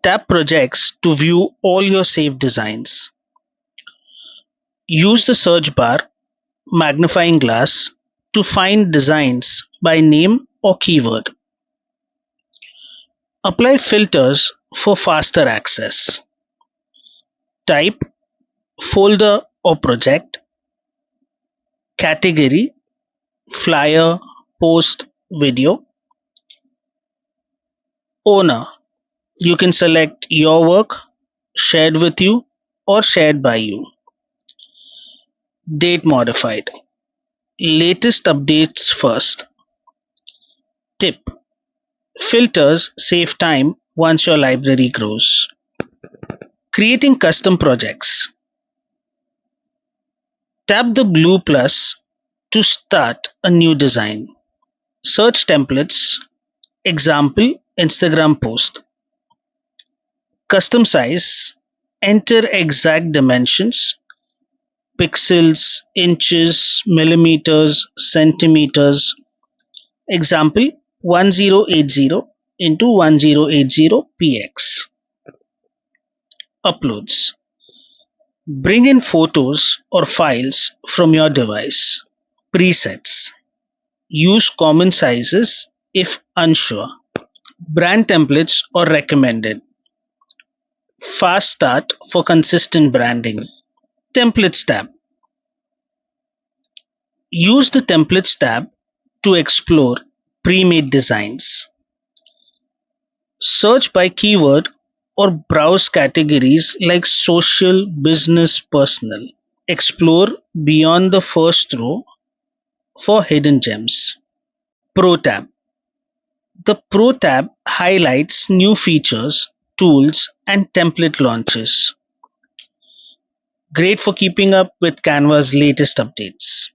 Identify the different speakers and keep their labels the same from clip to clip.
Speaker 1: Tap Projects to view all your saved designs. Use the search bar magnifying glass to find designs by name or keyword. Apply filters for faster access. Type folder or project, category, flyer, post, video. Owner, you can select your work, shared with you, or shared by you. Date modified. Latest updates first. Tip: filters save time once your library grows. Creating custom projects. Tap the blue plus to start a new design. Search templates. Example Instagram post. Custom size. Enter exact dimensions: pixels, inches, millimeters, centimeters. Example 1080 into 1080 px. Uploads. Bring in photos or files from your device. Presets. Use common sizes if unsure. Brand templates or recommended. Fast start for consistent branding. Templates tab. Use the Templates tab to explore pre-made designs. Search by keyword or browse categories like social, business, personal. Explore beyond the first row for hidden gems. Pro tab. The Pro tab highlights new features, tools, and template launches. Great for keeping up with Canva's latest updates.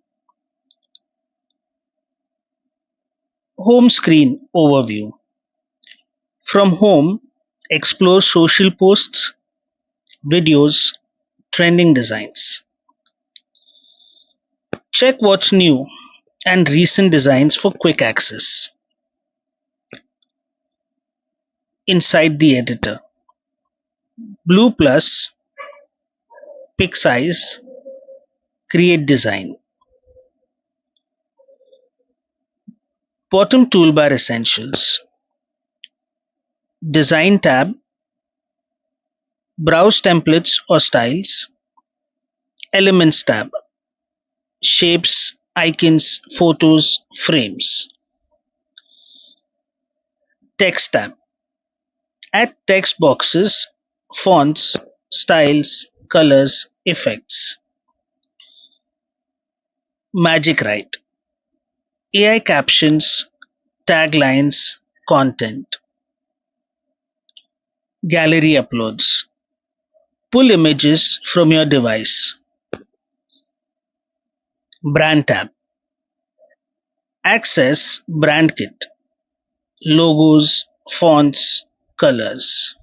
Speaker 1: Home screen overview. From home, explore social posts, videos, trending designs. Check what's new and recent designs for quick access. Inside the editor. Blue plus, pick size, create design. Bottom toolbar essentials. Design tab, browse templates or styles. Elements tab, shapes, icons, photos, frames. Text tab, add text boxes, fonts, styles, colors, effects. Magic Write, AI captions, taglines, content. Gallery uploads, pull images from your device. Brand tab, access brand kit, logos, fonts, colors.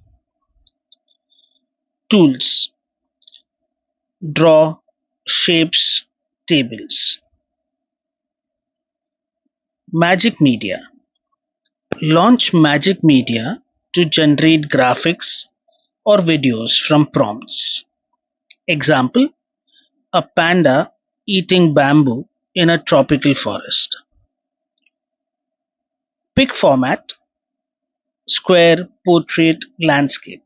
Speaker 1: Tools, draw, shapes, tables. Magic Media, launch Magic Media to generate graphics or videos from prompts. Example, a panda eating bamboo in a tropical forest. Pick format, square, portrait, landscape.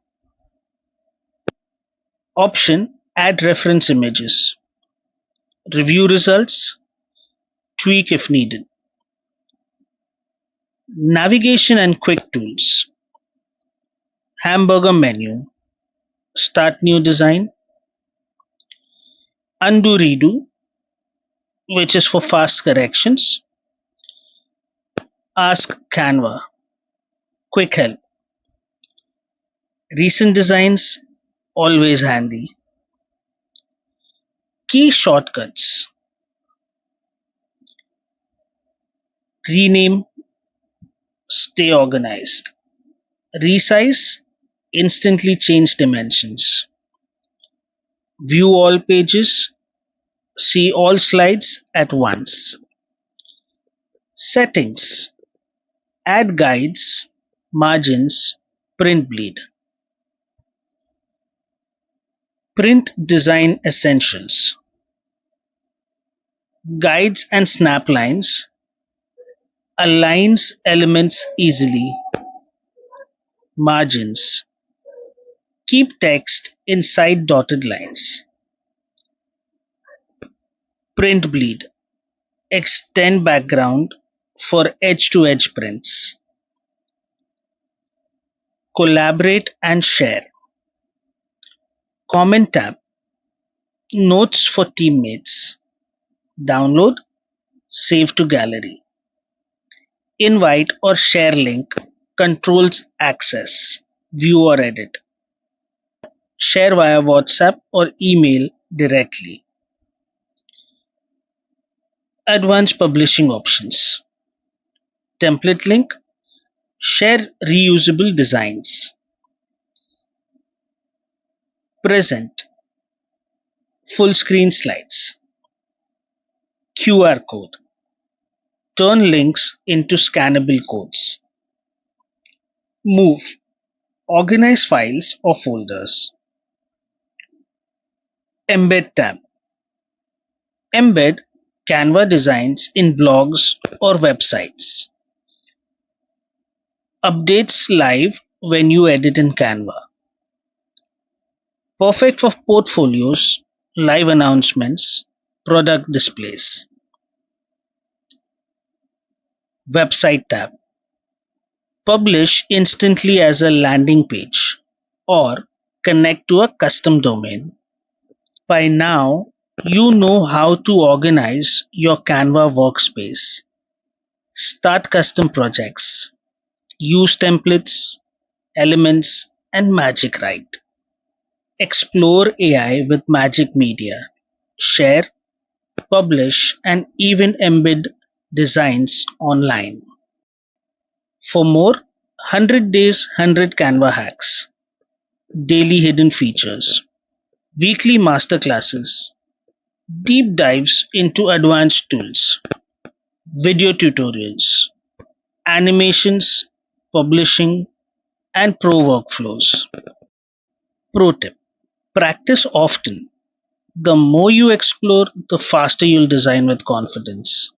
Speaker 1: Option, add reference images. Review results, tweak if needed. Navigation and quick tools. Hamburger menu, start new design. Undo redo, which is for fast corrections. Ask Canva, quick help. Recent designs, always handy. Key shortcuts. Rename, stay organized. Resize, instantly change dimensions. View all pages, see all slides at once. Settings, add guides, margins, print bleed. Print design essentials, guides and snap lines, aligns elements easily, margins, keep text inside dotted lines, print bleed, extend background for edge-to-edge prints, collaborate and share, comment tab, notes for teammates, download, save to gallery, invite or share link, controls access, view or edit, share via WhatsApp or email directly, advanced publishing options, template link, share reusable designs, present, full screen slides, QR code, turn links into scannable codes, move, organize files or folders, embed tab, embed Canva designs in blogs or websites, updates live when you edit in Canva, perfect for portfolios, live announcements, product displays, website tab, publish instantly as a landing page or connect to a custom domain. By now, you know how to organize your Canva workspace, start custom projects, use templates, elements, and Magic Write. Explore AI with Magic Media. Share, publish, and even embed designs online. For more, 100 days, 100 Canva hacks, daily hidden features, weekly masterclasses, deep dives into advanced tools, video tutorials, animations, publishing, and pro workflows. Pro tip: practice often. The more you explore, the faster you'll design with confidence.